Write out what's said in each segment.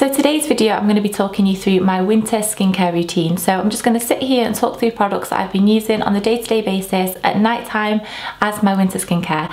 So today's video I'm going to be talking you through my winter skincare routine. So I'm just going to sit here and talk through products that I've been using on a day-to-day basis at night time as my winter skincare.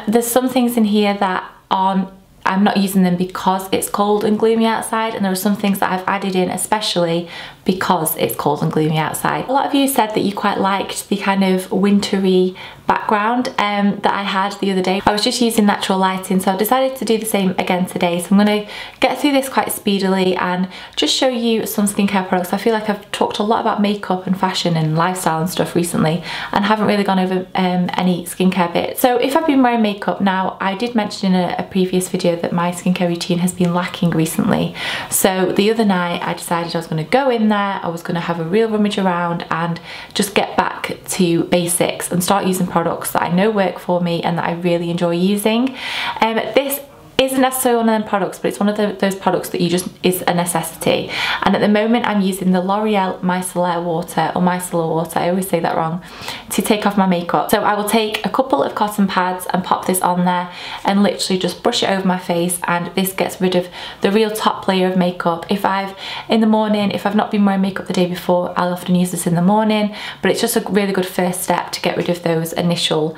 There's some things in here that I'm not using them because it's cold and gloomy outside, and there are some things that I've added in especially because it's cold and gloomy outside. A lot of you said that you quite liked the kind of wintry background that I had the other day. I was just using natural lighting, so I decided to do the same again today. So I'm going to get through this quite speedily and just show you some skincare products. I feel like I've talked a lot about makeup and fashion and lifestyle and stuff recently and haven't really gone over any skincare bits. So if I've been wearing makeup now, I did mention in a previous video that my skincare routine has been lacking recently. So the other night I decided I was going to go in there, I was going to have a real rummage around and just get back to basics and start using products that I know work for me and that I really enjoy using. This isn't necessarily one of them products, but it's one of those products that is a necessity. And at the moment I'm using the L'Oreal Micellar Water, or Micellar Water, I always say that wrong, to take off my makeup. So I will take a couple of cotton pads and pop this on there and literally just brush it over my face, and this gets rid of the real top layer of makeup. If I've not been wearing makeup the day before, I'll often use this in the morning, but it's just a really good first step to get rid of those initial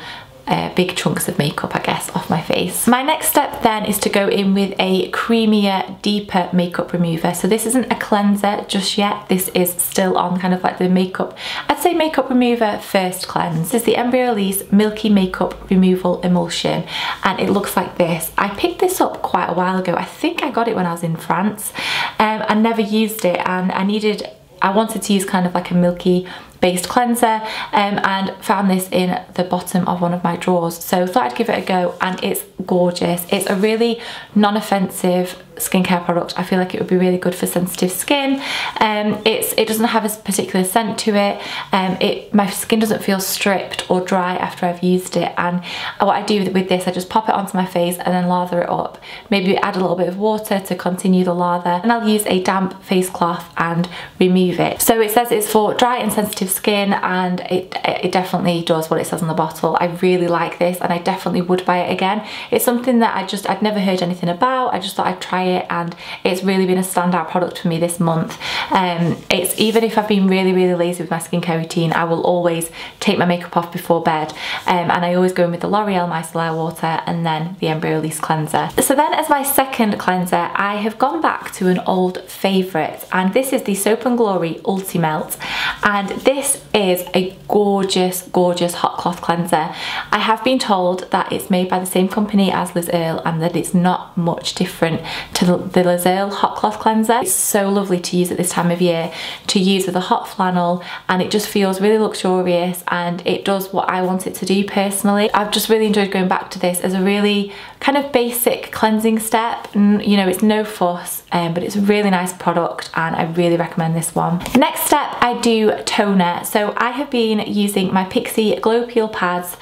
big chunks of makeup, I guess, off my face. My next step then is to go in with a creamier, deeper makeup remover. So this isn't a cleanser just yet, this is still on kind of like the makeup, I'd say makeup remover first cleanse. This is the Embryolisse Milky Makeup Removal Emulsion, and it looks like this. I picked this up quite a while ago. I think I got it when I was in France. I never used it, and I wanted to use kind of like a milky based cleanser, and found this in the bottom of one of my drawers, so thought I'd give it a go, and it's gorgeous. It's a really non-offensive skincare product. I feel like it would be really good for sensitive skin. It doesn't have a particular scent to it. My skin doesn't feel stripped or dry after I've used it, and what I do with this, I just pop it onto my face and then lather it up, maybe add a little bit of water to continue the lather, and I'll use a damp face cloth and remove it. So it says it's for dry and sensitive skin, and it definitely does what it says on the bottle. I really like this, and I definitely would buy it again. It's something that I'd never heard anything about. I just thought I'd try it, and it's really been a standout product for me this month. It's, even if I've been really lazy with my skincare routine, I will always take my makeup off before bed, and I always go in with the L'Oreal Micellar Water and then the Embryolisse cleanser. So then as my second cleanser, I have gone back to an old favourite, and this is the Soap & Glory Ultimelt, and this is a gorgeous hot cloth cleanser. I have been told that it's made by the same company as Liz Earle, and that it's not much different to the Liz Earle hot cloth cleanser. It's so lovely to use at this time of year, to use with a hot flannel, and it just feels really luxurious, and it does what I want it to do personally. I've just really enjoyed going back to this as a really kind of basic cleansing step. You know, it's no fuss, but it's a really nice product, and I really recommend this one. Next step, I do toner. So I have been using my Pixi Glow Peel pads.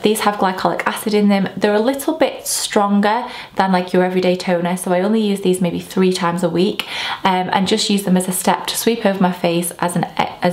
These have glycolic acid in them. They're a little bit stronger than like your everyday toner, so I only use these maybe 3 times a week, and just use them as a step to sweep over my face as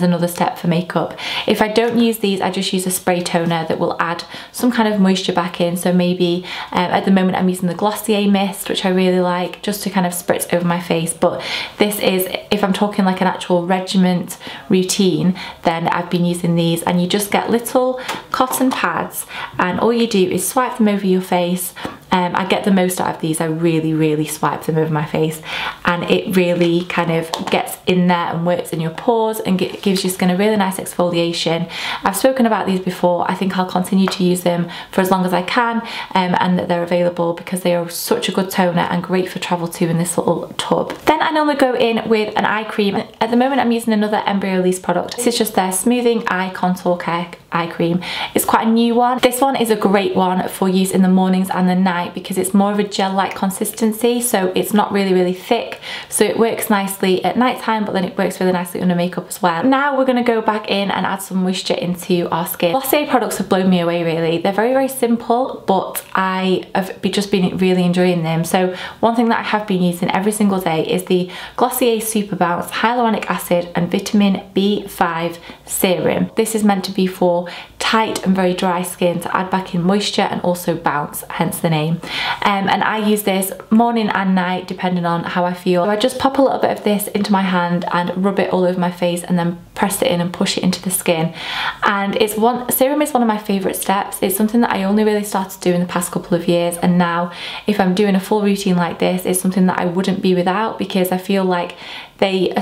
another step for makeup. If I don't use these, I just use a spray toner that will add some kind of moisture back in. So maybe at the moment I'm using the Glossier Mist, which I really like, just to kind of spritz over my face. But this is, if I'm talking like an actual regiment routine, then I've been using these, and you just get little cotton pads, and all you do is swipe them over your face. I get the most out of these. I really swipe them over my face, and it really kind of gets in there and works in your pores and gives your skin a really nice exfoliation. I've spoken about these before. I think I'll continue to use them for as long as I can, and that they're available because they are such a good toner and great for travel too in this little tub. Then I normally go in with an eye cream. At the moment I'm using another Embryolisse product. This is just their Smoothing Eye Contour Care eye cream. It's quite a new one. This one is a great one for use in the mornings and the night because it's more of a gel-like consistency, so it's not really thick, so it works nicely at night time, but then it works really nicely under makeup as well. Now we're going to go back in and add some moisture into our skin. Glossier products have blown me away really. They're very simple, but I have just been really enjoying them. So one thing that I have been using every single day is the Glossier Super Bounce Hyaluronic Acid and Vitamin B5 Serum. This is meant to be for tight and very dry skin to add back in moisture and also bounce, hence the name. And I use this morning and night depending on how I feel. So I just pop a little bit of this into my hand and rub it all over my face and then press it in and push it into the skin. And serum is one of my favourite steps. It's something that I only really started to do in the past couple of years, and now if I'm doing a full routine like this, it's something that I wouldn't be without, because I feel like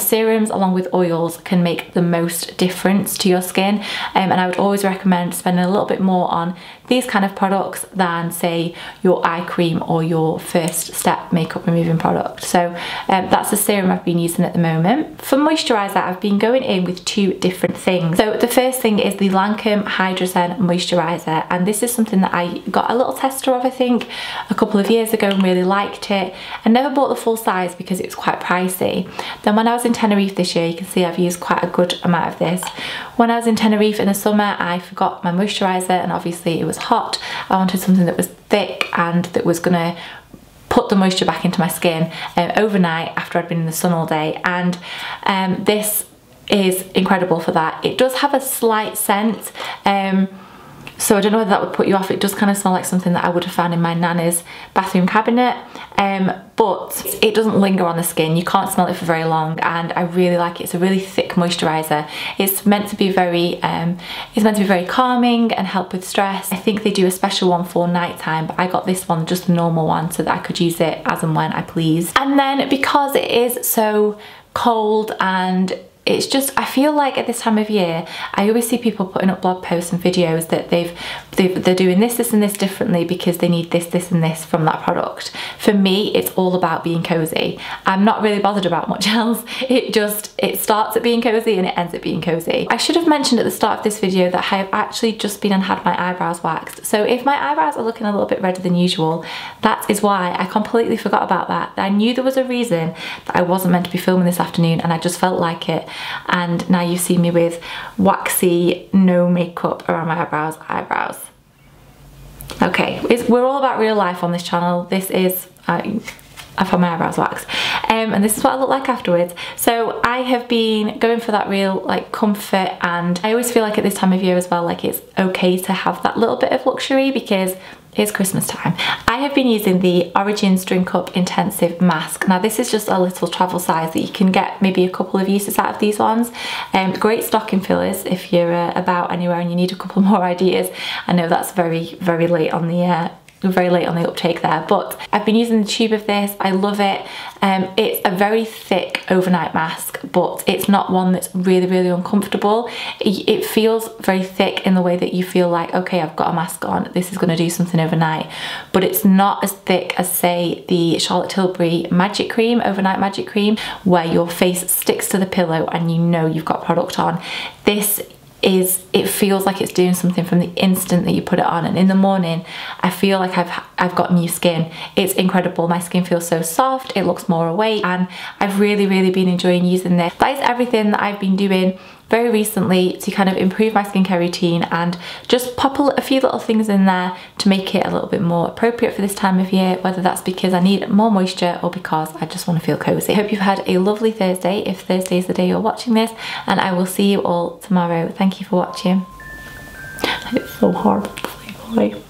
serums along with oils can make the most difference to your skin, and I would always recommend spending a little bit more on these kind of products than say your eye cream or your first step makeup removing product. So that's the serum I've been using at the moment. For moisturiser, I've been going in with two different things. So the first thing is the Lancome Hydrogen Moisturiser, and this is something that I got a little tester of I think a couple of years ago and really liked it. I never bought the full size because it was quite pricey. Then when I was in Tenerife this year, you can see I've used quite a good amount of this. When I was in Tenerife in the summer, I forgot my moisturiser, and obviously it was hot. I wanted something that was thick and that was gonna put the moisture back into my skin overnight after I'd been in the sun all day, and this is incredible for that. It does have a slight scent, so I don't know whether that would put you off. It does kind of smell like something that I would have found in my nana's bathroom cabinet, but it doesn't linger on the skin. You can't smell it for very long, and I really like it. It's a really thick moisturiser. It's meant to be very calming and help with stress. I think they do a special one for nighttime, but I got this one, just a normal one, so that I could use it as and when I pleased. And then because it is so cold and it's just, I feel like at this time of year, I always see people putting up blog posts and videos that they're doing this and this differently because they need this and this from that product. For me, it's all about being cozy. I'm not really bothered about much else. It starts at being cozy and it ends at being cozy. I should have mentioned at the start of this video that I have actually just been and had my eyebrows waxed. So if my eyebrows are looking a little bit redder than usual, that is why. I completely forgot about that. I knew there was a reason that I wasn't meant to be filming this afternoon, and I just felt like it. And now you see me with waxy, no makeup around my eyebrows. Okay, we're all about real life on this channel. This is, I've had my eyebrows waxed, and this is what I look like afterwards. So I have been going for that real like comfort, and I always feel like at this time of year as well, like it's okay to have that little bit of luxury because it's Christmas time. I have been using the Origins Drink Up Intensive Mask. Now this is just a little travel size that you can get maybe a couple of uses out of these ones. Great stocking fillers if you're about anywhere and you need a couple more ideas. I know that's very late on the uptake there, but I've been using the tube of this. I love it. It's a very thick overnight mask, but it's not one that's really uncomfortable. It feels very thick in the way that you feel like, okay, I've got a mask on, this is going to do something overnight, but it's not as thick as say the Charlotte Tilbury Magic Cream, overnight Magic Cream, where your face sticks to the pillow and you know you've got product on. It feels like it's doing something from the instant that you put it on, and in the morning I feel like I've got new skin. It's incredible. My skin feels so soft, it looks more awake, and I've really been enjoying using this. That is everything that I've been doing very recently to kind of improve my skincare routine and just pop a few little things in there to make it a little bit more appropriate for this time of year, whether that's because I need more moisture or because I just want to feel cozy. I hope you've had a lovely Thursday, if Thursday is the day you're watching this, and I will see you all tomorrow. Thank you for watching. It's so hard to say bye.